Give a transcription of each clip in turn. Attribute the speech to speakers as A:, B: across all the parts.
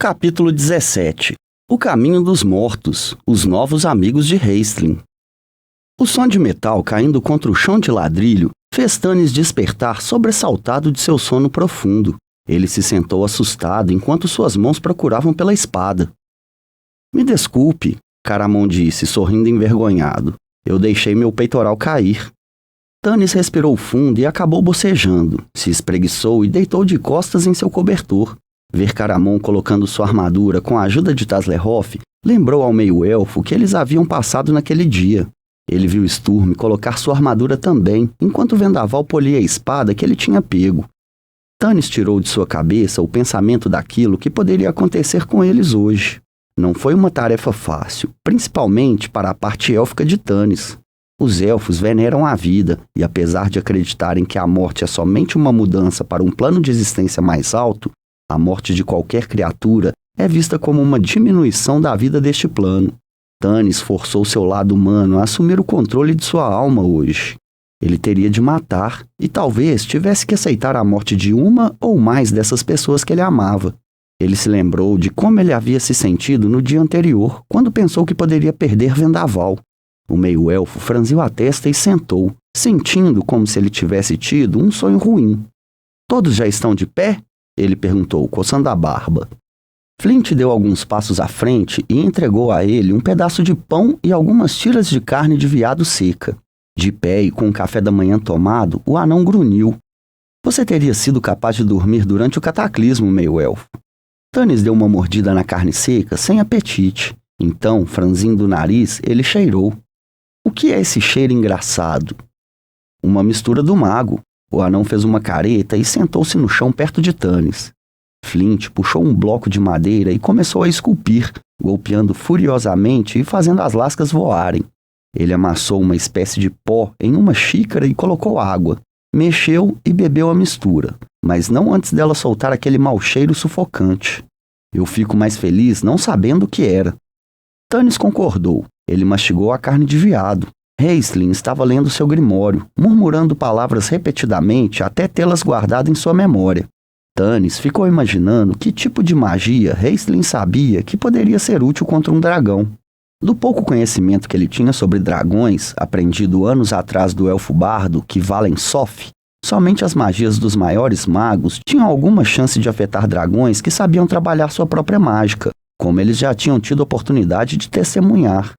A: Capítulo 17. O caminho dos mortos, os novos amigos de Raistlin. O som de metal caindo contra o chão de ladrilho fez Stannis despertar sobressaltado de seu sono profundo. Ele se sentou assustado enquanto suas mãos procuravam pela espada. Me desculpe, Caramon disse, sorrindo envergonhado. Eu deixei meu peitoral cair. Stannis respirou fundo e acabou bocejando. Se espreguiçou e deitou de costas em seu cobertor. Ver Caramon colocando sua armadura com a ajuda de Taslehoff lembrou ao meio-elfo que eles haviam passado naquele dia. Ele viu Sturm colocar sua armadura também, enquanto Vendaval polia a espada que ele tinha pego. Stannis tirou de sua cabeça o pensamento daquilo que poderia acontecer com eles hoje. Não foi uma tarefa fácil, principalmente para a parte élfica de Stannis. Os elfos veneram a vida, e apesar de acreditarem que a morte é somente uma mudança para um plano de existência mais alto, a morte de qualquer criatura é vista como uma diminuição da vida deste plano. Stannis forçou seu lado humano a assumir o controle de sua alma hoje. Ele teria de matar, e talvez tivesse que aceitar a morte de uma ou mais dessas pessoas que ele amava. Ele se lembrou de como ele havia se sentido no dia anterior, quando pensou que poderia perder Vendaval. O meio-elfo franziu a testa e sentou, sentindo como se ele tivesse tido um sonho ruim. "Todos já estão de pé?" ele perguntou, coçando a barba. Flint deu alguns passos à frente e entregou a ele um pedaço de pão e algumas tiras de carne de veado seca. De pé e com o café da manhã tomado, o anão grunhiu. "Você teria sido capaz de dormir durante o cataclismo, meio-elfo." Stannis deu uma mordida na carne seca, sem apetite. Então, franzindo o nariz, ele cheirou. "O que é esse cheiro engraçado?" "Uma mistura do mago." O anão fez uma careta e sentou-se no chão perto de Stannis. Flint puxou um bloco de madeira e começou a esculpir, golpeando furiosamente e fazendo as lascas voarem. Ele amassou uma espécie de pó em uma xícara e colocou água. Mexeu e bebeu a mistura, mas não antes dela soltar aquele mau cheiro sufocante. "Eu fico mais feliz não sabendo o que era." Stannis concordou. Ele mastigou a carne de veado. Raistlin estava lendo seu grimório, murmurando palavras repetidamente até tê-las guardado em sua memória. Stannis ficou imaginando que tipo de magia Raistlin sabia que poderia ser útil contra um dragão. Do pouco conhecimento que ele tinha sobre dragões, aprendido anos atrás do elfo bardo que Valen Sof, somente as magias dos maiores magos tinham alguma chance de afetar dragões que sabiam trabalhar sua própria mágica, como eles já tinham tido oportunidade de testemunhar.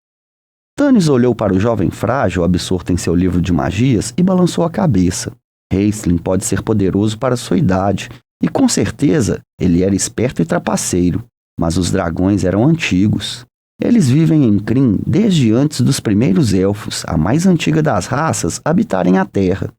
A: Stannis olhou para o jovem frágil absorto em seu livro de magias e balançou a cabeça. Raistlin pode ser poderoso para sua idade, e com certeza ele era esperto e trapaceiro, mas os dragões eram antigos. Eles vivem em Krynn desde antes dos primeiros elfos, a mais antiga das raças, habitarem a Terra.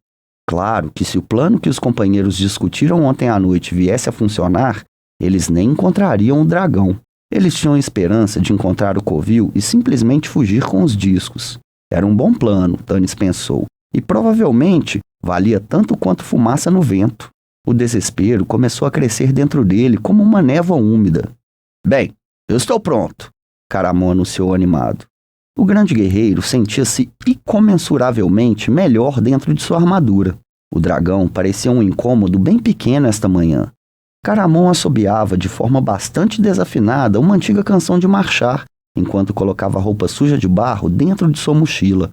A: Claro que se o plano que os companheiros discutiram ontem à noite viesse a funcionar, eles nem encontrariam o dragão. Eles tinham esperança de encontrar o covil e simplesmente fugir com os discos. Era um bom plano, Stannis pensou, e provavelmente valia tanto quanto fumaça no vento. O desespero começou a crescer dentro dele como uma névoa úmida. "Bem, eu estou pronto", Caramon anunciou animado. O grande guerreiro sentia-se incomensuravelmente melhor dentro de sua armadura. O dragão parecia um incômodo bem pequeno esta manhã. Caramon assobiava de forma bastante desafinada uma antiga canção de marchar, enquanto colocava a roupa suja de barro dentro de sua mochila.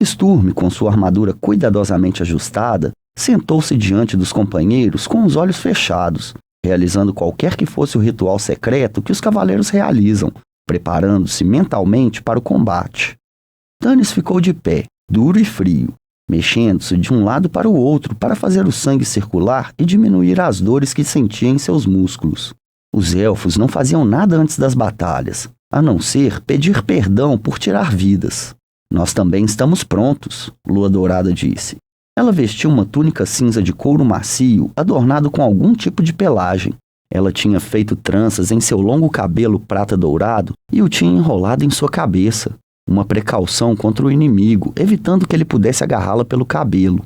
A: Sturm, com sua armadura cuidadosamente ajustada, sentou-se diante dos companheiros com os olhos fechados, realizando qualquer que fosse o ritual secreto que os cavaleiros realizam, preparando-se mentalmente para o combate. Stannis ficou de pé, duro e frio, mexendo-se de um lado para o outro para fazer o sangue circular e diminuir as dores que sentia em seus músculos. Os elfos não faziam nada antes das batalhas, a não ser pedir perdão por tirar vidas. "Nós também estamos prontos", Lua Dourada disse. Ela vestiu uma túnica cinza de couro macio, adornado com algum tipo de pelagem. Ela tinha feito tranças em seu longo cabelo prata dourado e o tinha enrolado em sua cabeça. Uma precaução contra o inimigo, evitando que ele pudesse agarrá-la pelo cabelo.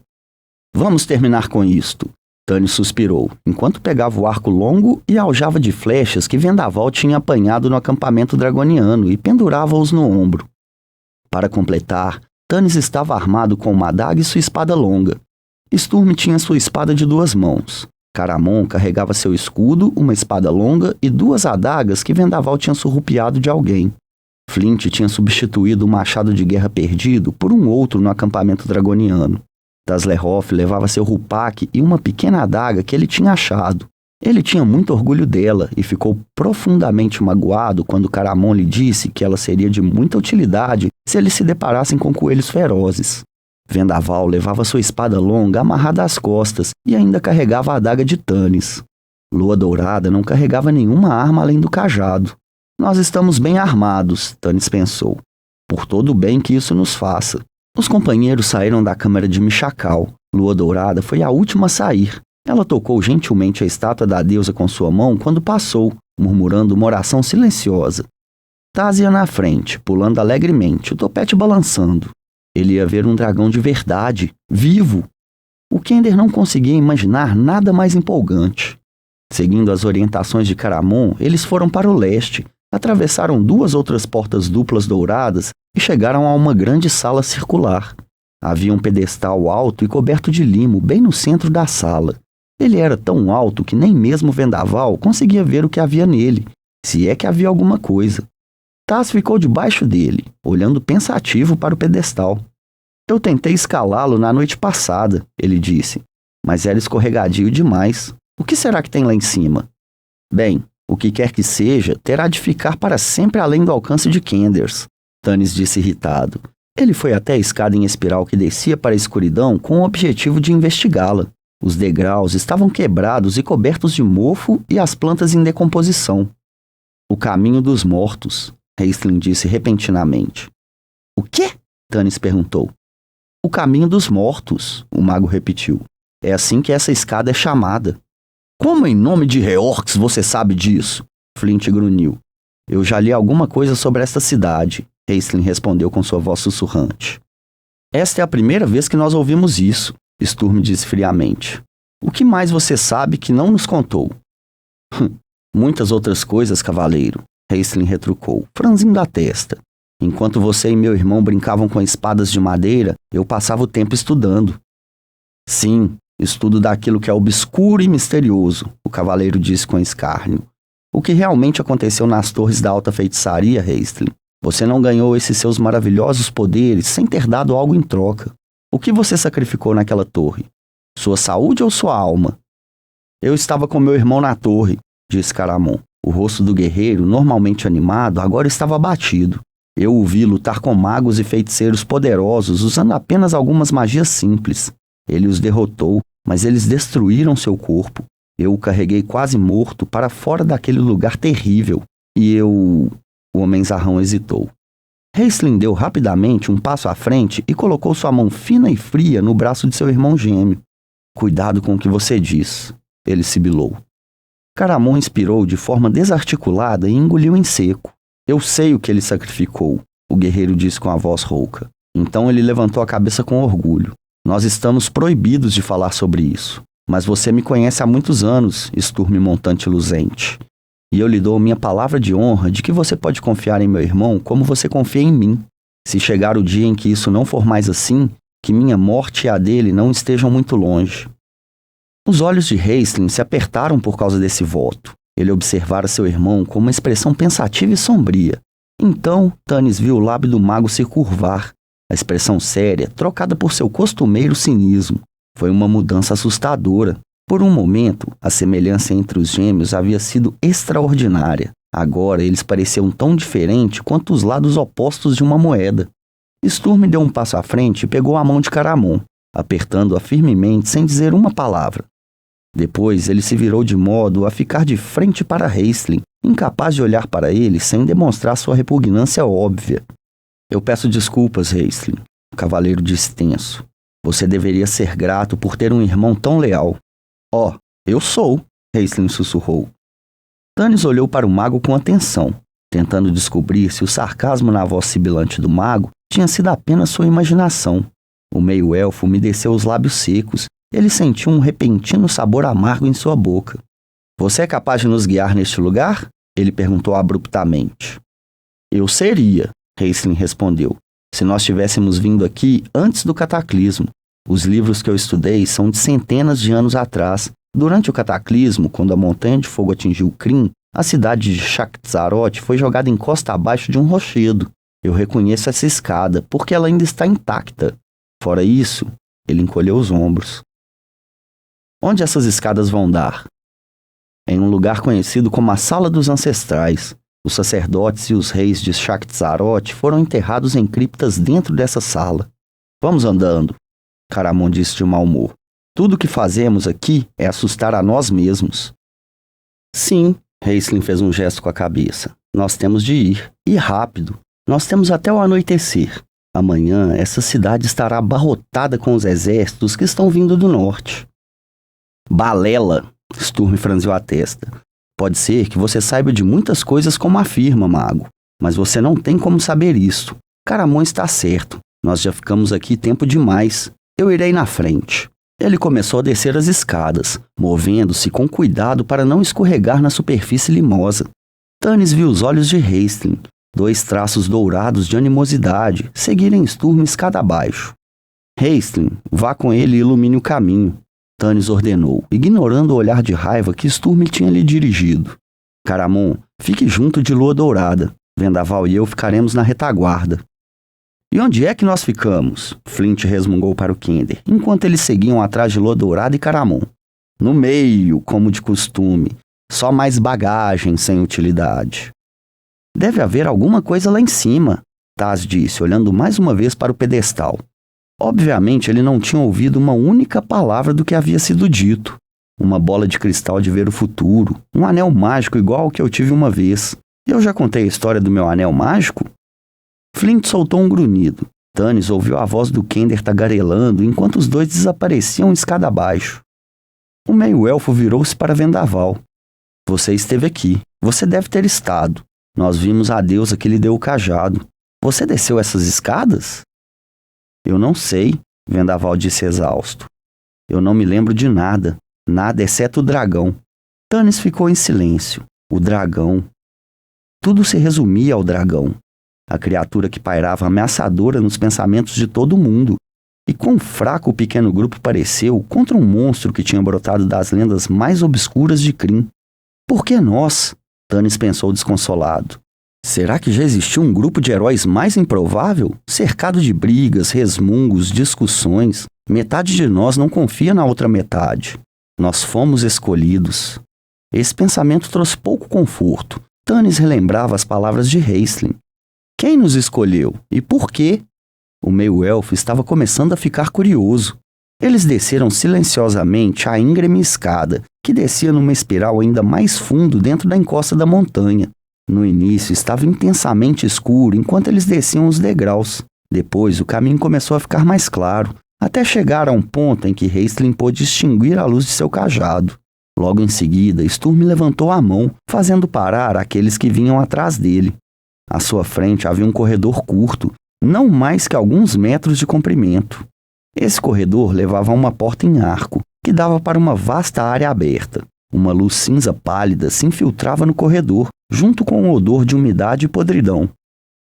A: "Vamos terminar com isto", Stannis suspirou, enquanto pegava o arco longo e a aljava de flechas que Vendaval tinha apanhado no acampamento dragoniano e pendurava-os no ombro. Para completar, Stannis estava armado com uma adaga e sua espada longa. Sturm tinha sua espada de 2 mãos. Caramon carregava seu escudo, uma espada longa e 2 adagas que Vendaval tinha surrupiado de alguém. Flint tinha substituído o machado de guerra perdido por um outro no acampamento dragoniano. Taslerhoff levava seu rupaque e uma pequena adaga que ele tinha achado. Ele tinha muito orgulho dela e ficou profundamente magoado quando Caramon lhe disse que ela seria de muita utilidade se eles se deparassem com coelhos ferozes. Vendaval levava sua espada longa amarrada às costas e ainda carregava a adaga de Tanis. Lua Dourada não carregava nenhuma arma além do cajado. Nós estamos bem armados, Tanis pensou. Por todo o bem que isso nos faça. Os companheiros saíram da câmara de Michacal. Lua Dourada foi a última a sair. Ela tocou gentilmente a estátua da deusa com sua mão quando passou, murmurando uma oração silenciosa. Taz ia na frente, pulando alegremente, o topete balançando. Ele ia ver um dragão de verdade, vivo. O Kender não conseguia imaginar nada mais empolgante. Seguindo as orientações de Caramon, eles foram para o leste, atravessaram 2 outras portas duplas douradas e chegaram a uma grande sala circular. Havia um pedestal alto e coberto de limo bem no centro da sala. Ele era tão alto que nem mesmo Vendaval conseguia ver o que havia nele, se é que havia alguma coisa. Taz ficou debaixo dele, olhando pensativo para o pedestal. Eu tentei escalá-lo na noite passada, ele disse, mas era escorregadio demais. O que será que tem lá em cima? Bem, o que quer que seja, terá de ficar para sempre além do alcance de Kenders, Tanis disse irritado. Ele foi até a escada em espiral que descia para a escuridão com o objetivo de investigá-la. Os degraus estavam quebrados e cobertos de mofo e as plantas em decomposição. O caminho dos mortos, Raistlin disse repentinamente. O quê? Tanis perguntou. O caminho dos mortos, o mago repetiu. É assim que essa escada é chamada. Como em nome de Reorx você sabe disso? Flint grunhiu. Eu já li alguma coisa sobre esta cidade, Raistlin respondeu com sua voz sussurrante. Esta é a primeira vez que nós ouvimos isso, Sturm disse friamente. O que mais você sabe que não nos contou? Muitas outras coisas, cavaleiro, Raistlin retrucou, franzindo a testa. Enquanto você e meu irmão brincavam com espadas de madeira, eu passava o tempo estudando. Sim, estudo daquilo que é obscuro e misterioso, o cavaleiro disse com escárnio. O que realmente aconteceu nas torres da alta feitiçaria, Raistlin? Você não ganhou esses seus maravilhosos poderes sem ter dado algo em troca. O que você sacrificou naquela torre? Sua saúde ou sua alma? Eu estava com meu irmão na torre, disse Caramon. O rosto do guerreiro, normalmente animado, agora estava abatido. Eu o vi lutar com magos e feiticeiros poderosos usando apenas algumas magias simples. Ele os derrotou, mas eles destruíram seu corpo. Eu o carreguei quase morto para fora daquele lugar terrível. E eu... O homenzarrão hesitou. Raistlin deu rapidamente um passo à frente e colocou sua mão fina e fria no braço de seu irmão gêmeo. Cuidado com o que você diz, ele sibilou. Caramon inspirou de forma desarticulada e engoliu em seco. Eu sei o que ele sacrificou, o guerreiro disse com a voz rouca. Então ele levantou a cabeça com orgulho. Nós estamos proibidos de falar sobre isso. Mas você me conhece há muitos anos, Sturm Montante Luzente. E eu lhe dou minha palavra de honra de que você pode confiar em meu irmão como você confia em mim. Se chegar o dia em que isso não for mais assim, que minha morte e a dele não estejam muito longe. Os olhos de Raistlin se apertaram por causa desse voto. Ele observara seu irmão com uma expressão pensativa e sombria. Então, Tanis viu o lábio do mago se curvar, a expressão séria trocada por seu costumeiro cinismo. Foi uma mudança assustadora. Por um momento, a semelhança entre os gêmeos havia sido extraordinária. Agora eles pareciam tão diferentes quanto os lados opostos de uma moeda. Sturm deu um passo à frente e pegou a mão de Caramon, apertando-a firmemente sem dizer uma palavra. Depois ele se virou de modo a ficar de frente para Raistlin, incapaz de olhar para ele sem demonstrar sua repugnância óbvia. Eu peço desculpas, Raistlin, o cavaleiro disse tenso. Você deveria ser grato por ter um irmão tão leal. Oh, eu sou, Raistlin sussurrou. Tanis olhou para o mago com atenção, tentando descobrir se o sarcasmo na voz sibilante do mago tinha sido apenas sua imaginação. O meio-elfo umedeceu os lábios secos. Ele sentiu um repentino sabor amargo em sua boca. Você é capaz de nos guiar neste lugar? Ele perguntou abruptamente. Eu seria, Raistlin respondeu, se nós tivéssemos vindo aqui antes do cataclismo. Os livros que eu estudei são de centenas de anos atrás Durante o cataclismo, quando a montanha de fogo atingiu Krynn, a cidade de Chakzaroth foi jogada em costa abaixo de um rochedo. Eu reconheço essa escada, porque ela ainda está intacta. Fora isso, ele encolheu os ombros. Onde essas escadas vão dar? Em um lugar conhecido como a Sala dos Ancestrais. Os sacerdotes e os reis de Chakzaroth foram enterrados em criptas dentro dessa sala. Vamos andando, Caramon disse de mau humor. Tudo o que fazemos aqui é assustar a nós mesmos. Sim, Raistlin fez um gesto com a cabeça. Nós temos de ir, e rápido. Nós temos até o anoitecer. Amanhã, essa cidade estará abarrotada com os exércitos que estão vindo do norte. Balela! Sturm franziu a testa. Pode ser que você saiba de muitas coisas como afirma, mago. Mas você não tem como saber isso. Caramon está certo. Nós já ficamos aqui tempo demais. Eu irei na frente. Ele começou a descer as escadas, movendo-se com cuidado para não escorregar na superfície limosa. Tanis viu os olhos de Raistlin, 2 traços dourados de animosidade, seguirem Sturm escada abaixo. Raistlin, vá com ele e ilumine o caminho, Tanis ordenou, ignorando o olhar de raiva que Sturm tinha lhe dirigido. Caramon, fique junto de Lua Dourada. Vendaval e eu ficaremos na retaguarda. E onde é que nós ficamos? Flint resmungou para o Kender, enquanto eles seguiam atrás de Lua Dourada e Caramon. No meio, como de costume. Só mais bagagem sem utilidade. Deve haver alguma coisa lá em cima, Taz disse, olhando mais uma vez para o pedestal. Obviamente, ele não tinha ouvido uma única palavra do que havia sido dito. Uma bola de cristal de ver o futuro, um anel mágico igual ao que eu tive uma vez. Eu já contei a história do meu anel mágico? Flint soltou um grunhido. Tanis ouviu a voz do Kender tagarelando enquanto os dois desapareciam escada abaixo. O meio-elfo virou-se para Vendaval. Você esteve aqui. Você deve ter estado. Nós vimos a deusa que lhe deu o cajado. Você desceu essas escadas? Eu não sei, Vendaval disse exausto. Eu não me lembro de nada. Nada exceto o dragão. Tanis ficou em silêncio. O dragão. Tudo se resumia ao dragão. A criatura que pairava ameaçadora nos pensamentos de todo mundo. E quão fraco o pequeno grupo pareceu contra um monstro que tinha brotado das lendas mais obscuras de Krynn. Por que nós? Tanis pensou desconsolado. Será que já existiu um grupo de heróis mais improvável? Cercado de brigas, resmungos, discussões. Metade de nós não confia na outra metade. Nós fomos escolhidos. Esse pensamento trouxe pouco conforto. Tanis relembrava as palavras de Raistlin. Quem nos escolheu? E por quê? O meio-elfo estava começando a ficar curioso. Eles desceram silenciosamente a íngreme escada, que descia numa espiral ainda mais fundo dentro da encosta da montanha. No início estava intensamente escuro enquanto eles desciam os degraus. Depois o caminho começou a ficar mais claro, até chegar a um ponto em que Raistlin pôde distinguir a luz de seu cajado. Logo em seguida, Sturm levantou a mão, fazendo parar aqueles que vinham atrás dele. À sua frente havia um corredor curto, não mais que alguns metros de comprimento. Esse corredor levava a uma porta em arco, que dava para uma vasta área aberta. Uma luz cinza pálida se infiltrava no corredor, junto com um odor de umidade e podridão.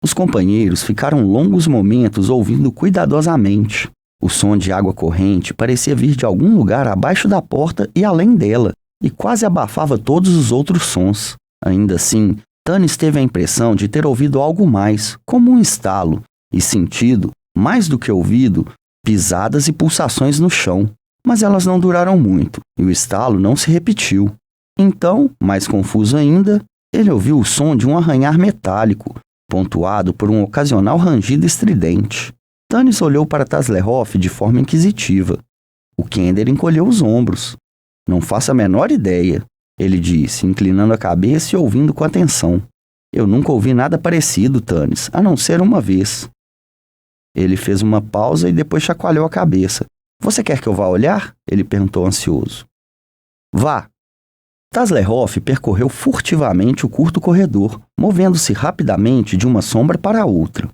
A: Os companheiros ficaram longos momentos ouvindo cuidadosamente. O som de água corrente parecia vir de algum lugar abaixo da porta e além dela, e quase abafava todos os outros sons. Ainda assim, Tanis teve a impressão de ter ouvido algo mais, como um estalo, e sentido, mais do que ouvido, pisadas e pulsações no chão. Mas elas não duraram muito, e o estalo não se repetiu. Então, mais confuso ainda, ele ouviu o som de um arranhar metálico, pontuado por um ocasional rangido estridente. Tanis olhou para Tazlehoff de forma inquisitiva. O Kender encolheu os ombros. Não faço a menor ideia, ele disse, inclinando a cabeça e ouvindo com atenção. Eu nunca ouvi nada parecido, Tanis, a não ser uma vez. Ele fez uma pausa e depois chacoalhou a cabeça. Você quer que eu vá olhar? Ele perguntou ansioso. Vá. Tazlehoff percorreu furtivamente o curto corredor, movendo-se rapidamente de uma sombra para a outra.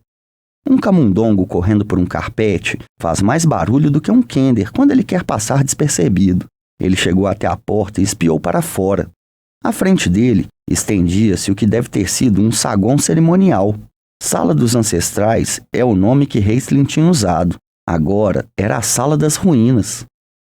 A: Um camundongo correndo por um carpete faz mais barulho do que um Kender quando ele quer passar despercebido. Ele chegou até a porta e espiou para fora. À frente dele, estendia-se o que deve ter sido um saguão cerimonial. Sala dos Ancestrais é o nome que Raistlin tinha usado. Agora era a Sala das Ruínas.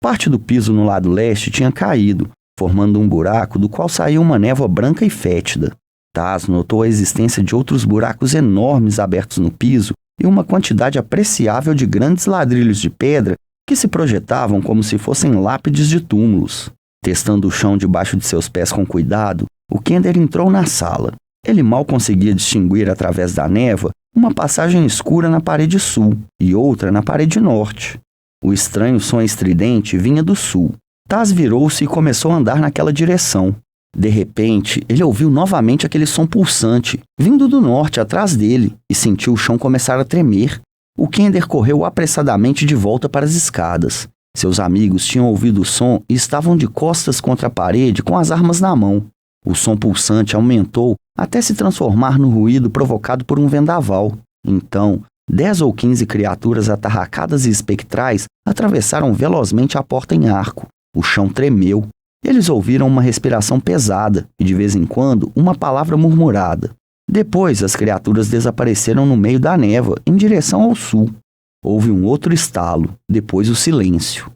A: Parte do piso no lado leste tinha caído, formando um buraco do qual saía uma névoa branca e fétida. Taz notou a existência de outros buracos enormes abertos no piso e uma quantidade apreciável de grandes ladrilhos de pedra que se projetavam como se fossem lápides de túmulos. Testando o chão debaixo de seus pés com cuidado, o Kender entrou na sala. Ele mal conseguia distinguir através da névoa uma passagem escura na parede sul e outra na parede norte. O estranho som estridente vinha do sul. Taz virou-se e começou a andar naquela direção. De repente, ele ouviu novamente aquele som pulsante, vindo do norte atrás dele, e sentiu o chão começar a tremer. O Kender correu apressadamente de volta para as escadas. Seus amigos tinham ouvido o som e estavam de costas contra a parede com as armas na mão. O som pulsante aumentou até se transformar no ruído provocado por um vendaval. Então, 10 ou 15 criaturas atarracadas e espectrais atravessaram velozmente a porta em arco. O chão tremeu. Eles ouviram uma respiração pesada e, de vez em quando, uma palavra murmurada. Depois, as criaturas desapareceram no meio da névoa, em direção ao sul. Houve um outro estalo, depois o silêncio.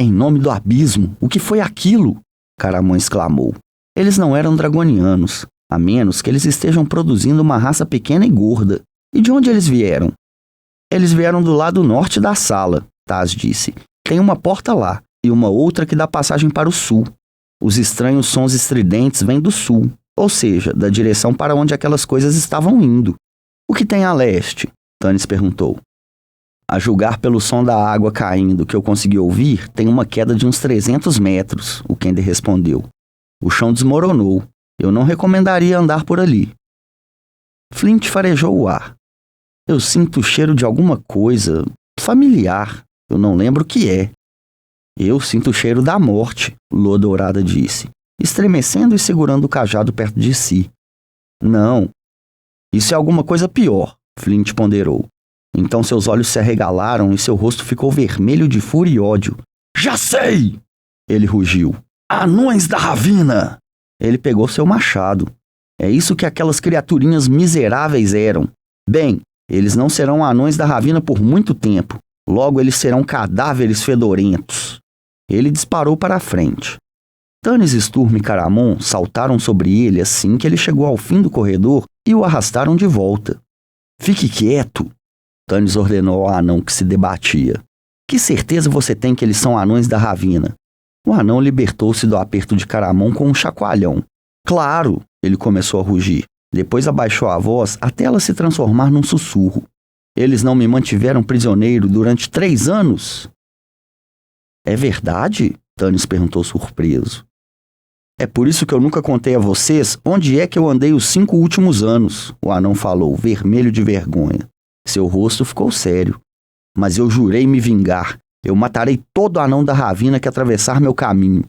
A: Em nome do abismo, o que foi aquilo? Caramon exclamou. Eles não eram dragonianos, a menos que eles estejam produzindo uma raça pequena e gorda. E de onde eles vieram? Eles vieram do lado norte da sala, Taz disse. Tem uma porta lá e uma outra que dá passagem para o sul. Os estranhos sons estridentes vêm do sul, ou seja, da direção para onde aquelas coisas estavam indo. O que tem a leste? Tanis perguntou. A julgar pelo som da água caindo que eu consegui ouvir, tem uma queda de uns 300 metros, o Kender respondeu. O chão desmoronou. Eu não recomendaria andar por ali. Flint farejou o ar. Eu sinto o cheiro de alguma coisa familiar. Eu não lembro o que é. Eu sinto o cheiro da morte, Lua Dourada disse, estremecendo e segurando o cajado perto de si. Não. Isso é alguma coisa pior, Flint ponderou. Então seus olhos se arregalaram e seu rosto ficou vermelho de fúria e ódio. Já sei! Ele rugiu. Anões da Ravina! Ele pegou seu machado. É isso que aquelas criaturinhas miseráveis eram. Bem, eles não serão anões da Ravina por muito tempo. Logo eles serão cadáveres fedorentos. Ele disparou para a frente. Tanis, Sturm e Caramon saltaram sobre ele assim que ele chegou ao fim do corredor e o arrastaram de volta. Fique quieto, Tanis ordenou ao anão que se debatia. Que certeza você tem que eles são anões da Ravina? O anão libertou-se do aperto de Caramon com um chacoalhão. Claro, ele começou a rugir. Depois abaixou a voz até ela se transformar num sussurro. Eles não me mantiveram prisioneiro durante 3 anos? É verdade? Tanis perguntou surpreso. É por isso que eu nunca contei a vocês onde é que eu andei os 5 últimos anos, o anão falou, vermelho de vergonha. Seu rosto ficou sério. Mas eu jurei me vingar. Eu matarei todo anão da Ravina que atravessar meu caminho.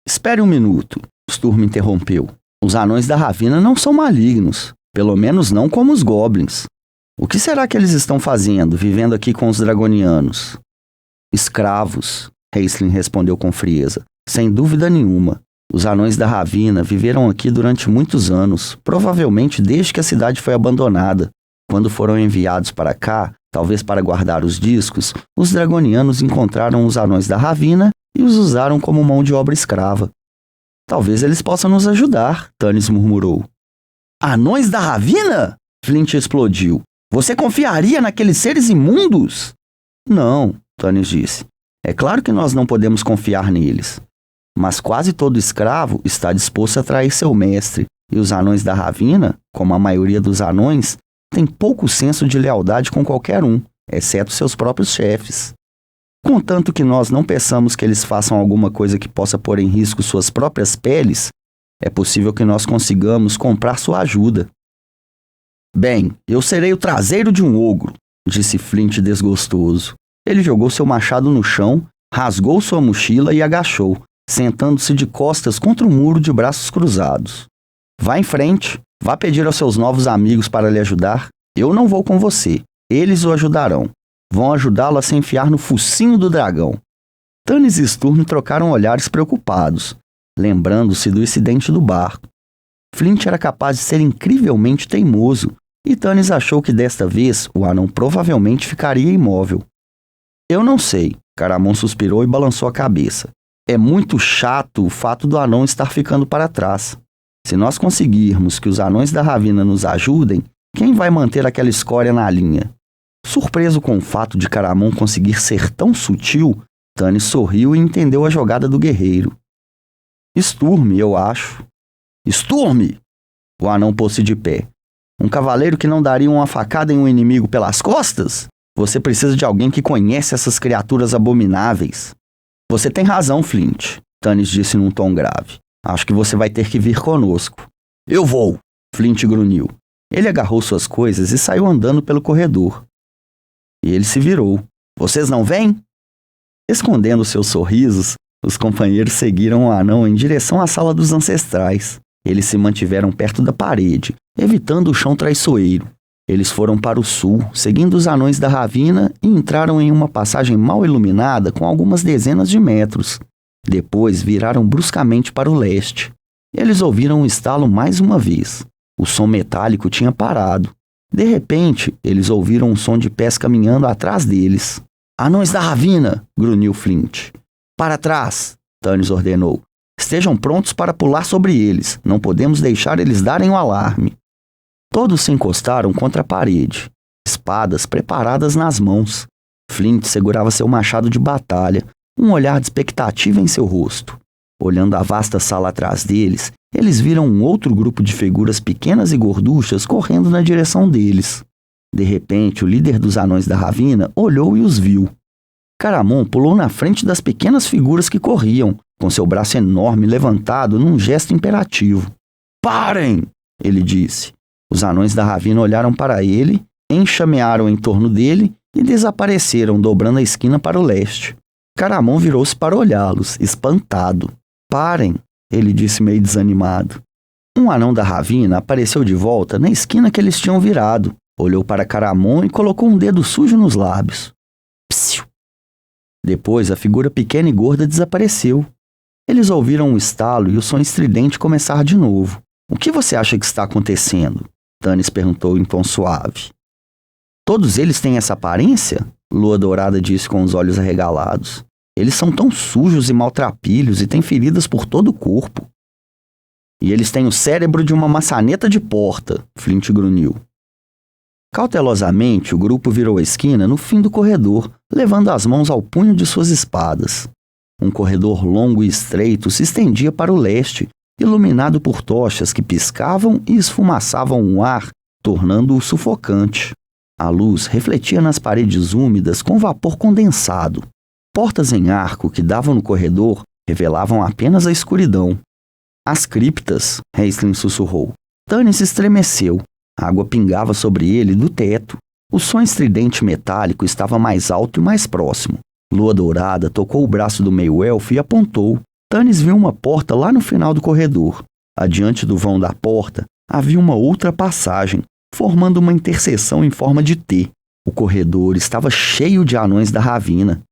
A: Espere um minuto, Sturm interrompeu. Os anões da Ravina não são malignos, pelo menos não como os goblins. O que será que eles estão fazendo, vivendo aqui com os dragonianos? Escravos, Raistlin respondeu com frieza. Sem dúvida nenhuma. Os anões da Ravina viveram aqui durante muitos anos, provavelmente desde que a cidade foi abandonada. Quando foram enviados para cá, talvez para guardar os discos, os dragonianos encontraram os anões da Ravina e os usaram como mão de obra escrava. Talvez eles possam nos ajudar, Tanis murmurou. Anões da Ravina? Flint explodiu. Você confiaria naqueles seres imundos? Não, Tanis disse. É claro que nós não podemos confiar neles. Mas quase todo escravo está disposto a trair seu mestre, e os anões da Ravina, como a maioria dos anões, têm pouco senso de lealdade com qualquer um, exceto seus próprios chefes. Contanto que nós não peçamos que eles façam alguma coisa que possa pôr em risco suas próprias peles, é possível que nós consigamos comprar sua ajuda. Bem, eu serei o traseiro de um ogro, disse Flint desgostoso. Ele jogou seu machado no chão, rasgou sua mochila e agachou, sentando-se de costas contra o muro de braços cruzados. Vá em frente, vá pedir aos seus novos amigos para lhe ajudar. Eu não vou com você, eles o ajudarão. Vão ajudá-lo a se enfiar no focinho do dragão. Tanis e Sturm trocaram olhares preocupados, lembrando-se do incidente do barco. Flint era capaz de ser incrivelmente teimoso, e Tanis achou que desta vez o anão provavelmente ficaria imóvel. Eu não sei, Caramon suspirou e balançou a cabeça. É muito chato o fato do anão estar ficando para trás. Se nós conseguirmos que os anões da Ravina nos ajudem, quem vai manter aquela escória na linha? Surpreso com o fato de Caramon conseguir ser tão sutil, Tanis sorriu e entendeu a jogada do guerreiro. Sturme, eu acho. Sturme! O anão pôs-se de pé. Um cavaleiro que não daria uma facada em um inimigo pelas costas? Você precisa de alguém que conhece essas criaturas abomináveis. Você tem razão, Flint, Tanis disse num tom grave. Acho que você vai ter que vir conosco. Eu vou, Flint grunhiu. Ele agarrou suas coisas e saiu andando pelo corredor. E ele se virou. Vocês não vêm? Escondendo seus sorrisos, os companheiros seguiram o anão em direção à sala dos ancestrais. Eles se mantiveram perto da parede, evitando o chão traiçoeiro. Eles foram para o sul, seguindo os anões da Ravina e entraram em uma passagem mal iluminada com algumas dezenas de metros. Depois viraram bruscamente para o leste. Eles ouviram um estalo mais uma vez. O som metálico tinha parado. De repente, eles ouviram um som de pés caminhando atrás deles. Anões da Ravina! Grunhiu Flint. Para trás! Tanis ordenou. Estejam prontos para pular sobre eles. Não podemos deixar eles darem o alarme. Todos se encostaram contra a parede, espadas preparadas nas mãos. Flint segurava seu machado de batalha, um olhar de expectativa em seu rosto. Olhando a vasta sala atrás deles, eles viram um outro grupo de figuras pequenas e gorduchas correndo na direção deles. De repente, o líder dos anões da Ravina olhou e os viu. Caramon pulou na frente das pequenas figuras que corriam, com seu braço enorme levantado num gesto imperativo. Parem! Ele disse. Os anões da Ravina olharam para ele, enxamearam em torno dele e desapareceram, dobrando a esquina para o leste. Caramon virou-se para olhá-los, espantado. Parem! Ele disse meio desanimado. Um anão da Ravina apareceu de volta na esquina que eles tinham virado, olhou para Caramon e colocou um dedo sujo nos lábios. Psiu! Depois, a figura pequena e gorda desapareceu. Eles ouviram um estalo e o som estridente começar de novo. O que você acha que está acontecendo? Tanis perguntou em tom suave. Todos eles têm essa aparência? Lua Dourada disse com os olhos arregalados. Eles são tão sujos e maltrapilhos e têm feridas por todo o corpo. E eles têm o cérebro de uma maçaneta de porta, Flint grunhiu. Cautelosamente, o grupo virou a esquina no fim do corredor, levando as mãos ao punho de suas espadas. Um corredor longo e estreito se estendia para o leste, iluminado por tochas que piscavam e esfumaçavam o ar, tornando-o sufocante. A luz refletia nas paredes úmidas com vapor condensado. Portas em arco que davam no corredor revelavam apenas a escuridão. As criptas, Raistlin sussurrou. Tanis estremeceu. A água pingava sobre ele do teto. O som estridente metálico estava mais alto e mais próximo. Lua Dourada tocou o braço do meio-elfo e apontou. Tanis viu uma porta lá no final do corredor. Adiante do vão da porta, havia uma outra passagem, formando uma interseção em forma de T. O corredor estava cheio de anões da Ravina.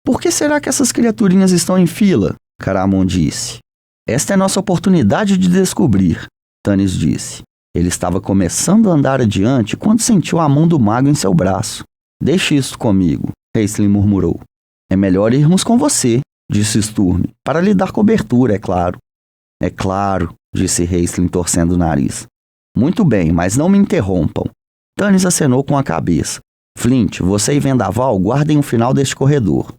A: Por que será que essas criaturinhas estão em fila? Caramon disse. Esta é nossa oportunidade de descobrir, Tanis disse. Ele estava começando a andar adiante quando sentiu a mão do mago em seu braço. Deixe isso comigo, Raistlin murmurou. É melhor irmos com você, disse Sturme, para lhe dar cobertura, é claro. É claro, disse Raistlin torcendo o nariz. Muito bem, mas não me interrompam. Tanis acenou com a cabeça. Flint, você e Vendaval guardem o final deste corredor.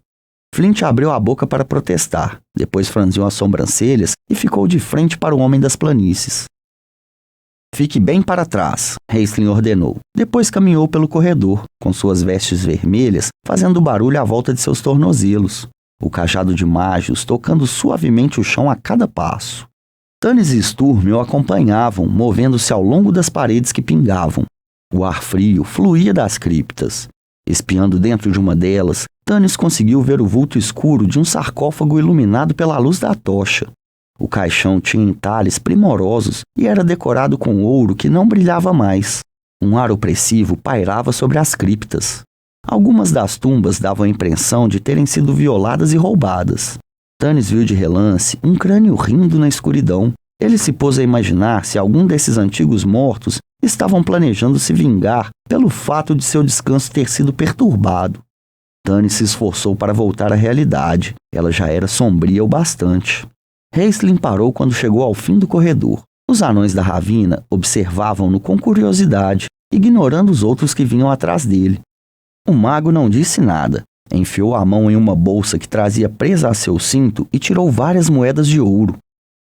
A: Flint abriu a boca para protestar, depois franziu as sobrancelhas e ficou de frente para o homem das planícies. Fique bem para trás, Raistlin ordenou. Depois caminhou pelo corredor, com suas vestes vermelhas, fazendo barulho à volta de seus tornozelos. O cajado de Magios tocando suavemente o chão a cada passo. Tanis e Sturme o acompanhavam, movendo-se ao longo das paredes que pingavam. O ar frio fluía das criptas. Espiando dentro de uma delas, Tanis conseguiu ver o vulto escuro de um sarcófago iluminado pela luz da tocha. O caixão tinha entalhes primorosos e era decorado com ouro que não brilhava mais. Um ar opressivo pairava sobre as criptas. Algumas das tumbas davam a impressão de terem sido violadas e roubadas. Tanis viu de relance um crânio rindo na escuridão. Ele se pôs a imaginar se algum desses antigos mortos estavam planejando se vingar pelo fato de seu descanso ter sido perturbado. Tannis se esforçou para voltar à realidade. Ela já era sombria o bastante. Raistlin parou quando chegou ao fim do corredor. Os anões da Ravina observavam-no com curiosidade, ignorando os outros que vinham atrás dele. O mago não disse nada. Enfiou a mão em uma bolsa que trazia presa a seu cinto e tirou várias moedas de ouro.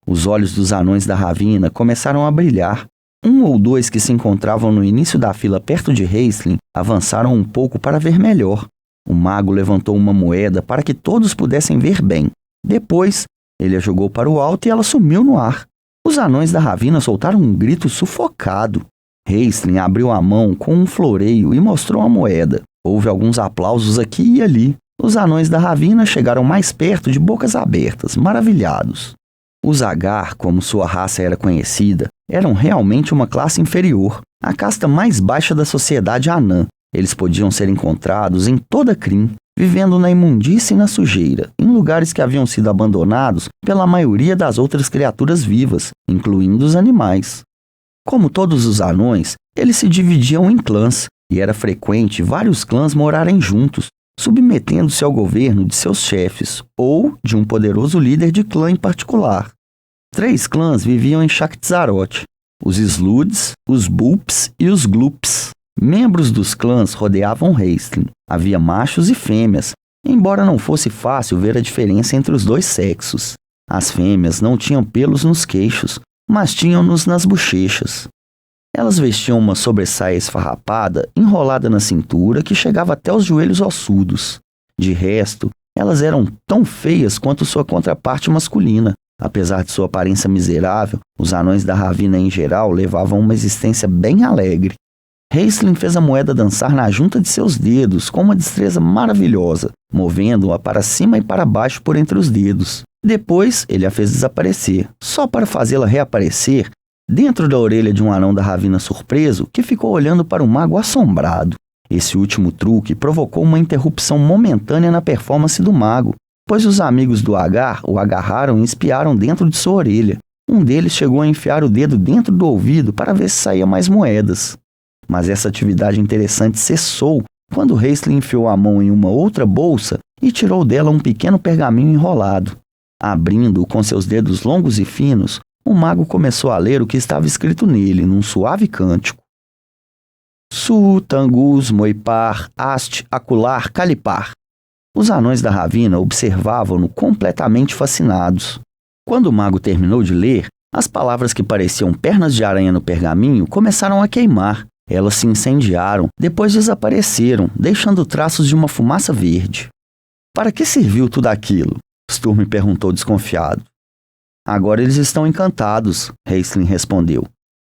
A: Os olhos dos anões da Ravina começaram a brilhar. Um ou dois que se encontravam no início da fila perto de Raistlin avançaram um pouco para ver melhor. O mago levantou uma moeda para que todos pudessem ver bem. Depois, ele a jogou para o alto e ela sumiu no ar. Os anões da Ravina soltaram um grito sufocado. Raistlin abriu a mão com um floreio e mostrou a moeda. Houve alguns aplausos aqui e ali. Os anões da Ravina chegaram mais perto de bocas abertas, maravilhados. Os Agar, como sua raça era conhecida, eram realmente uma classe inferior, a casta mais baixa da sociedade anã. Eles podiam ser encontrados em toda Krynn, vivendo na imundície e na sujeira, em lugares que haviam sido abandonados pela maioria das outras criaturas vivas, incluindo os animais. Como todos os anões, eles se dividiam em clãs, e era frequente vários clãs morarem juntos, submetendo-se ao governo de seus chefes ou de um poderoso líder de clã em particular. 3 clãs viviam em Shaktizaroth: os Sluds, os Bulps e os Gloops. Membros dos clãs rodeavam Raistlin. Havia machos e fêmeas, embora não fosse fácil ver a diferença entre os dois sexos. As fêmeas não tinham pelos nos queixos, mas tinham-nos nas bochechas. Elas vestiam uma sobressaia esfarrapada, enrolada na cintura, que chegava até os joelhos ossudos. De resto, elas eram tão feias quanto sua contraparte masculina. Apesar de sua aparência miserável, os anões da Ravina em geral levavam uma existência bem alegre. Raistlin fez a moeda dançar na junta de seus dedos com uma destreza maravilhosa, movendo-a para cima e para baixo por entre os dedos. Depois, ele a fez desaparecer, só para fazê-la reaparecer dentro da orelha de um anão da Ravina surpreso que ficou olhando para o mago assombrado. Esse último truque provocou uma interrupção momentânea na performance do mago, pois os amigos do Agar o agarraram e espiaram dentro de sua orelha. Um deles chegou a enfiar o dedo dentro do ouvido para ver se saía mais moedas. Mas essa atividade interessante cessou quando Raistlin enfiou a mão em uma outra bolsa e tirou dela um pequeno pergaminho enrolado. Abrindo-o com seus dedos longos e finos, o mago começou a ler o que estava escrito nele, num suave cântico. Su, Tangus, Moipar, Ast, Acular, Calipar. Os anões da Ravina observavam-no completamente fascinados. Quando o mago terminou de ler, as palavras que pareciam pernas de aranha no pergaminho começaram a queimar. Elas se incendiaram, depois desapareceram, deixando traços de uma fumaça verde. Para que serviu tudo aquilo? Sturm perguntou desconfiado. Agora eles estão encantados, Raistlin respondeu.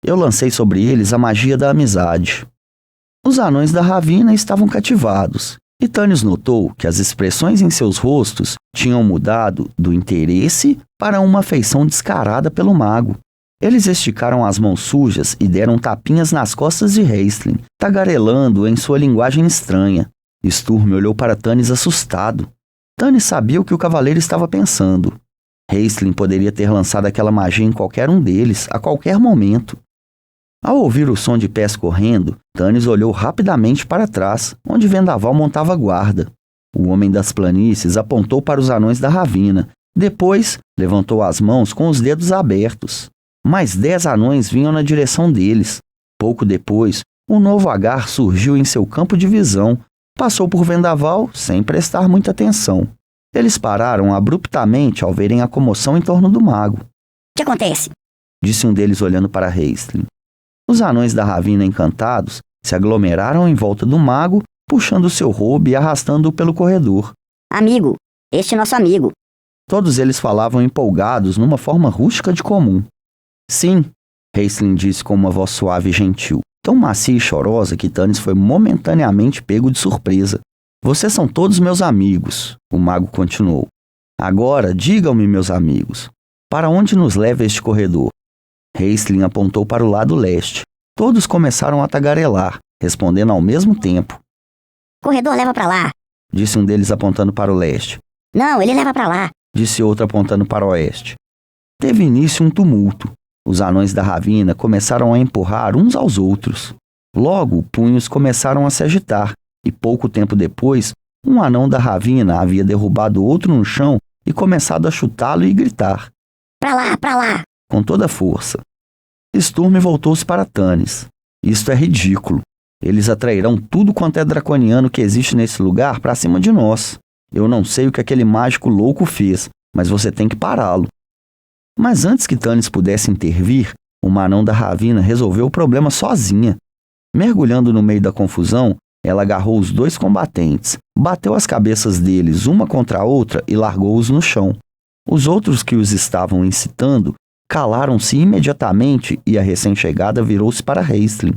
A: Eu lancei sobre eles a magia da amizade. Os anões da Ravina estavam cativados, e Tannis notou que as expressões em seus rostos tinham mudado do interesse para uma afeição descarada pelo mago. Eles esticaram as mãos sujas e deram tapinhas nas costas de Raistlin, tagarelando em sua linguagem estranha. Sturm olhou para Tannis assustado. Tannis sabia o que o cavaleiro estava pensando. Raistlin poderia ter lançado aquela magia em qualquer um deles, a qualquer momento. Ao ouvir o som de pés correndo, Tannis olhou rapidamente para trás, onde Vendaval montava guarda. O homem das planícies apontou para os anões da Ravina. Depois, levantou as mãos com os dedos abertos. Mais 10 anões vinham na direção deles. Pouco depois, um novo Agar surgiu em seu campo de visão. Passou por Vendaval sem prestar muita atenção. Eles pararam abruptamente ao verem a comoção em torno do mago.
B: O que acontece?
A: Disse um deles olhando para Raistlin. Os anões da Ravina encantados se aglomeraram em volta do mago, puxando seu roubo e arrastando-o pelo corredor.
B: Amigo, este é nosso amigo.
A: Todos eles falavam empolgados numa forma rústica de comum. Sim, Raistlin disse com uma voz suave e gentil, tão macia e chorosa que Tannis foi momentaneamente pego de surpresa. Vocês são todos meus amigos, o mago continuou. Agora, digam-me, meus amigos, para onde nos leva este corredor? Raistlin apontou para o lado leste. Todos começaram a tagarelar, respondendo ao mesmo tempo.
B: Corredor leva para lá,
A: disse um deles apontando para o leste.
B: Não, ele leva para lá,
A: disse outro apontando para o oeste. Teve início um tumulto. Os anões da Ravina começaram a empurrar uns aos outros. Logo, punhos começaram a se agitar, e pouco tempo depois, Um anão da ravina havia derrubado outro no chão e começado a chutá-lo e gritar,
B: Pra lá!
A: com toda a força. Sturm voltou-se para Tanis. Isto é ridículo. Eles atrairão tudo quanto é draconiano que existe nesse lugar para cima de nós. Eu não sei o que aquele mágico louco fez, mas você tem que pará-lo. Mas antes que Tanis pudesse intervir, uma anão da ravina resolveu o problema sozinha. Mergulhando no meio da confusão, ela agarrou os dois combatentes, bateu as cabeças deles uma contra a outra e largou-os no chão. Os outros que os estavam incitando calaram-se imediatamente e a recém-chegada virou-se para Raistlin.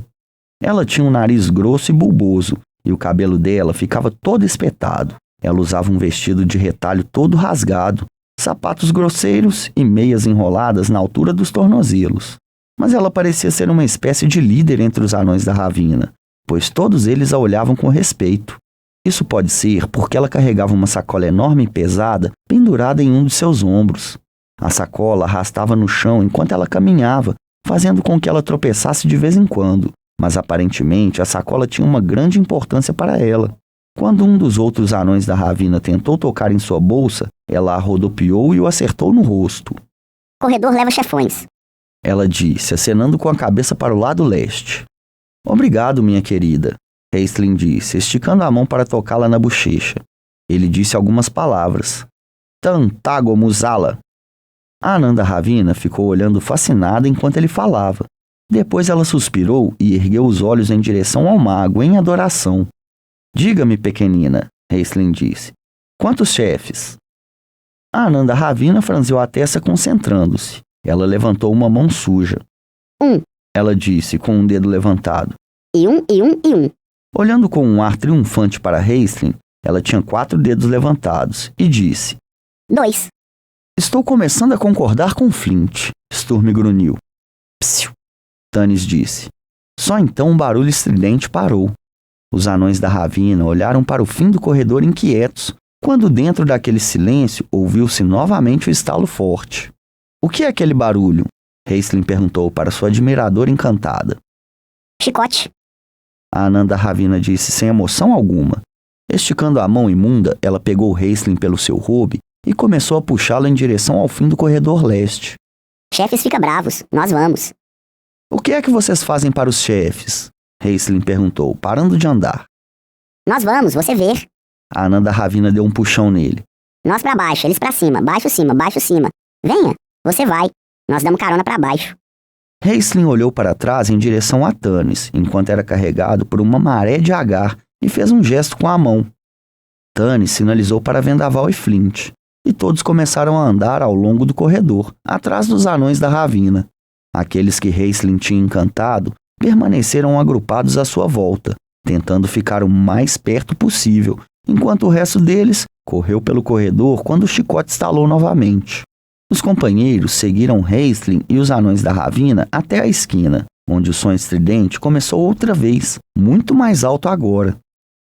A: Ela tinha um nariz grosso e bulboso, e o cabelo dela ficava todo espetado. Ela usava um vestido de retalho todo rasgado, sapatos grosseiros e meias enroladas na altura dos tornozelos. Mas ela parecia ser uma espécie de líder entre os anões da ravina, pois todos eles a olhavam com respeito. Isso pode ser porque ela carregava uma sacola enorme e pesada pendurada em um de seus ombros. A sacola arrastava no chão enquanto ela caminhava, fazendo com que ela tropeçasse de vez em quando, mas aparentemente a sacola tinha uma grande importância para ela. Quando um dos outros anões da ravina tentou tocar em sua bolsa, ela a rodopiou e o acertou no rosto.
B: Corredor leva chefões.
A: Ela disse, acenando com a cabeça para o lado leste. Obrigado, minha querida, Raistlin disse, esticando a mão para tocá-la na bochecha. Ele disse algumas palavras. Tantago Musala. A anã da ravina ficou olhando fascinada enquanto ele falava. Depois ela suspirou e ergueu os olhos em direção ao mago, em adoração. Diga-me, pequenina, Raistlin disse. Quantos chefes? A anã da ravina franziu a testa concentrando-se. Ela levantou uma mão suja. Ela disse, com um dedo levantado.
B: E um.
A: Olhando com um ar triunfante para Raistlin, ela tinha 4 dedos levantados e disse.
B: 2.
A: Estou começando a concordar com Flint, Sturm grunhiu. Psiu, Tanis disse. Só então um barulho estridente parou. Os anões da ravina olharam para o fim do corredor inquietos, quando dentro daquele silêncio ouviu-se novamente o estalo forte. O que é aquele barulho? Raistlin perguntou para sua admiradora encantada.
B: Chicote.
A: A anã da ravina disse sem emoção alguma. Esticando a mão imunda, ela pegou Raistlin pelo seu robe e começou a puxá-lo em direção ao fim do corredor leste.
B: Chefes fica bravos, nós vamos.
A: O que é que vocês fazem para os chefes? Raistlin perguntou, parando de andar.
B: Nós vamos, você vê.
A: A anã da ravina deu um puxão nele.
B: Nós pra baixo, eles pra cima, baixo cima, baixo cima. Venha, você vai. Nós damos carona pra baixo.
A: Raistlin olhou para trás em direção a Tanis, enquanto era carregado por uma maré de agar, e fez um gesto com a mão. Tanis sinalizou para Vendaval e Flint, e todos começaram a andar ao longo do corredor, atrás dos anões da ravina. Aqueles que Raistlin tinha encantado permaneceram agrupados à sua volta, tentando ficar o mais perto possível, enquanto o resto deles correu pelo corredor quando o chicote estalou novamente. Os companheiros seguiram Raistlin e os anões da ravina até a esquina, onde o som estridente começou outra vez, muito mais alto agora.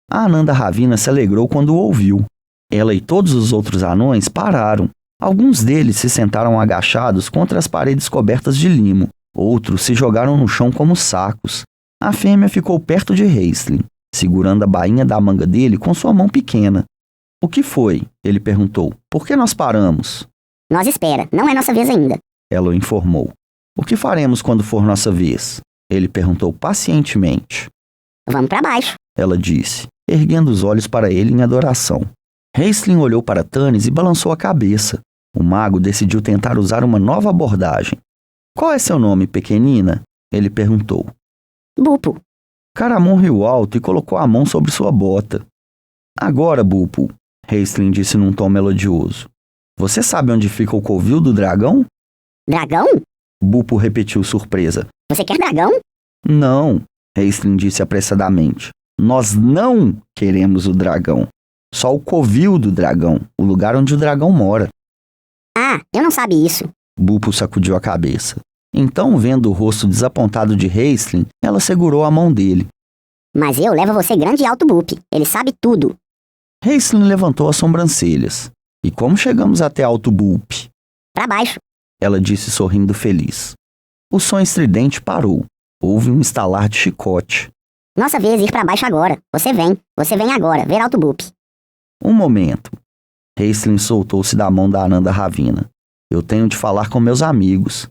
A: A anã da ravina se alegrou quando o ouviu. Ela e todos os outros anões pararam. Alguns deles se sentaram agachados contra as paredes cobertas de limo. Outros se jogaram no chão como sacos. A fêmea ficou perto de Raistlin, segurando a bainha da manga dele com sua mão pequena. O que foi? Ele perguntou. Por que nós paramos?
B: Nós espera, não é nossa vez ainda.
A: Ela o informou. O que faremos quando for nossa vez? Ele perguntou pacientemente.
B: Vamos pra baixo.
A: Ela disse, erguendo os olhos para ele em adoração. Raistlin olhou para Tanis e balançou a cabeça. O mago decidiu tentar usar uma nova abordagem. Qual é seu nome, pequenina? Ele perguntou.
B: Bupo.
A: Caramon riu alto e colocou a mão sobre sua bota. Agora, Bupo, Raistlin disse num tom melodioso. Você sabe onde fica o covil do dragão?
B: Dragão?
A: Bupo repetiu surpresa.
B: Você quer dragão?
A: Não, Raistlin disse apressadamente. Nós não queremos o dragão. Só o covil do dragão, o lugar onde o dragão mora.
B: Ah, eu não sabia isso.
A: Bupo sacudiu a cabeça. Então, vendo o rosto desapontado de Raistlin, ela segurou a mão dele.
B: Mas eu levo você grande e alto, Bup. Ele sabe tudo.
A: Raistlin levantou as sobrancelhas. E como chegamos até Alto Bulp?
B: Pra baixo.
A: Ela disse sorrindo feliz. O som estridente parou. Houve um estalar de chicote.
B: Nossa vez ir pra baixo agora. Você vem agora, ver Alto Bulp.
A: Um momento. Raistlin soltou-se da mão da anã da Ravina. Eu tenho de falar com meus amigos.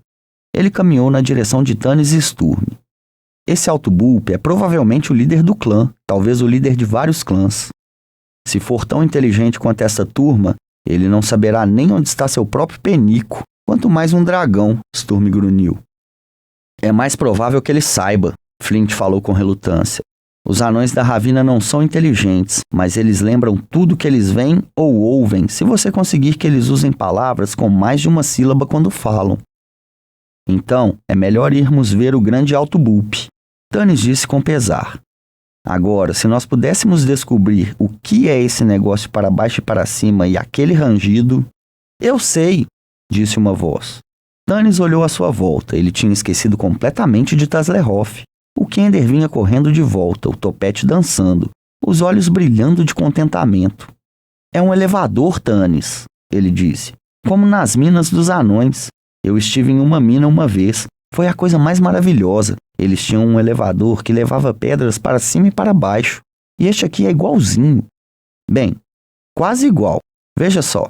A: Ele caminhou na direção de Tanis e Sturm. Esse Altbulp é provavelmente o líder do clã, talvez o líder de vários clãs. Se for tão inteligente quanto essa turma, ele não saberá nem onde está seu próprio penico, quanto mais um dragão, Sturm grunhiu. É mais provável que ele saiba, Flint falou com relutância. Os anões da Ravina não são inteligentes, mas eles lembram tudo que eles veem ou ouvem se você conseguir que eles usem palavras com mais de uma sílaba quando falam. Então, é melhor irmos ver o grande Altbulp, Tanis disse com pesar. Agora, se nós pudéssemos descobrir o que é esse negócio para baixo e para cima e aquele rangido... Eu sei, disse uma voz. Tanis olhou à sua volta. Ele tinha esquecido completamente de Tazlehoff. O Kender vinha correndo de volta, o topete dançando, os olhos brilhando de contentamento. É um elevador, Tanis, ele disse. Como nas minas dos anões. Eu estive em uma mina uma vez. Foi a coisa mais maravilhosa. Eles tinham um elevador que levava pedras para cima e para baixo. E este aqui é igualzinho. Bem, quase igual. Veja só.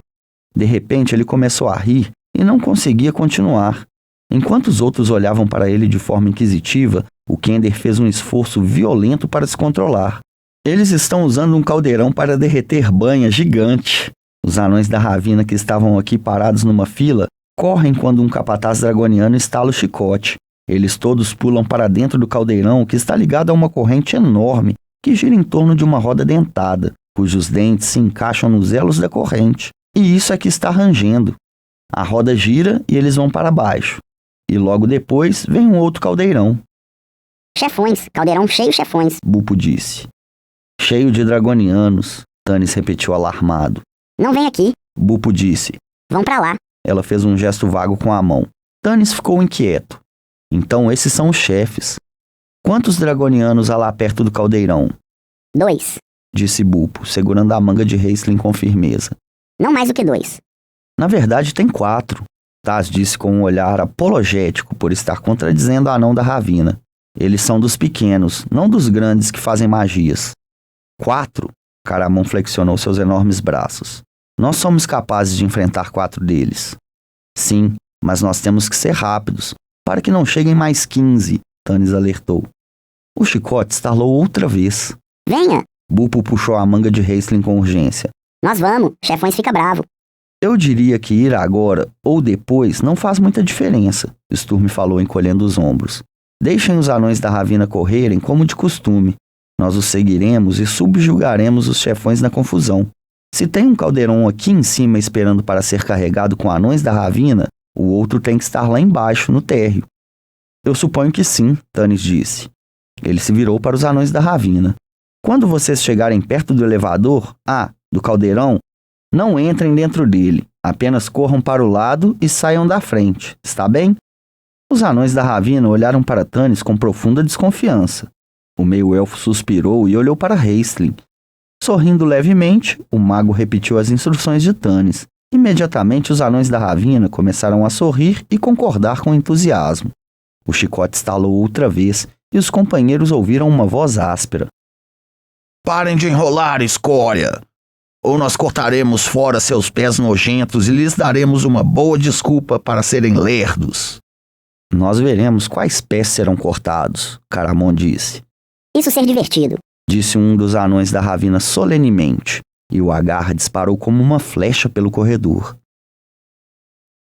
A: De repente ele começou a rir e não conseguia continuar. Enquanto os outros olhavam para ele de forma inquisitiva, o Kender fez um esforço violento para se controlar. Eles estão usando um caldeirão para derreter banha gigante. Os anões da Ravina que estavam aqui parados numa fila correm quando um capataz dragoniano estala o chicote. Eles todos pulam para dentro do caldeirão que está ligado a uma corrente enorme que gira em torno de uma roda dentada, cujos dentes se encaixam nos elos da corrente. E isso é que está rangendo. A roda gira e eles vão para baixo. E logo depois vem um outro caldeirão.
B: Chefões, caldeirão cheio de chefões.
A: Bulpo disse. Cheio de dragonianos, Tanis repetiu alarmado.
B: Não vem aqui.
A: Bulpo disse.
B: Vão pra lá.
A: Ela fez um gesto vago com a mão. Tanis ficou inquieto. Então esses são os chefes. Quantos dragonianos há lá perto do caldeirão?
B: 2.
A: Disse Bulpo, segurando a manga de Raistlin com firmeza.
B: Não mais do que 2.
A: Na verdade tem 4. Taz disse com um olhar apologético por estar contradizendo a anão da Ravina. Eles são dos pequenos, não dos grandes que fazem magias. 4? Caramon flexionou seus enormes braços. Nós somos capazes de enfrentar 4 deles. Sim, mas nós temos que ser rápidos, para que não cheguem mais 15, Tanis alertou. O chicote estalou outra vez.
B: Venha!
A: Bulpo puxou a manga de Raistlin com urgência.
B: Nós vamos, chefões fica bravo.
A: Eu diria que ir agora ou depois não faz muita diferença, Sturm falou encolhendo os ombros. Deixem os anões da Ravina correrem como de costume. Nós os seguiremos e subjugaremos os chefões na confusão. Se tem um caldeirão aqui em cima esperando para ser carregado com anões da Ravina, o outro tem que estar lá embaixo, no térreo. Eu suponho que sim, Tanis disse. Ele se virou para os anões da Ravina. Quando vocês chegarem perto do elevador, do caldeirão, não entrem dentro dele. Apenas corram para o lado e saiam da frente. Está bem? Os anões da Ravina olharam para Tanis com profunda desconfiança. O meio-elfo suspirou e olhou para Raistlin. Sorrindo levemente, o mago repetiu as instruções de Tanis. Imediatamente os anões da Ravina começaram a sorrir e concordar com entusiasmo. O chicote estalou outra vez e os companheiros ouviram uma voz áspera. Parem de enrolar, escória! Ou nós cortaremos fora seus pés nojentos e lhes daremos uma boa desculpa para serem lerdos. Nós veremos quais pés serão cortados, Caramon disse.
B: Isso ser divertido,
A: disse um dos anões da Ravina solenemente, e o agar disparou como uma flecha pelo corredor.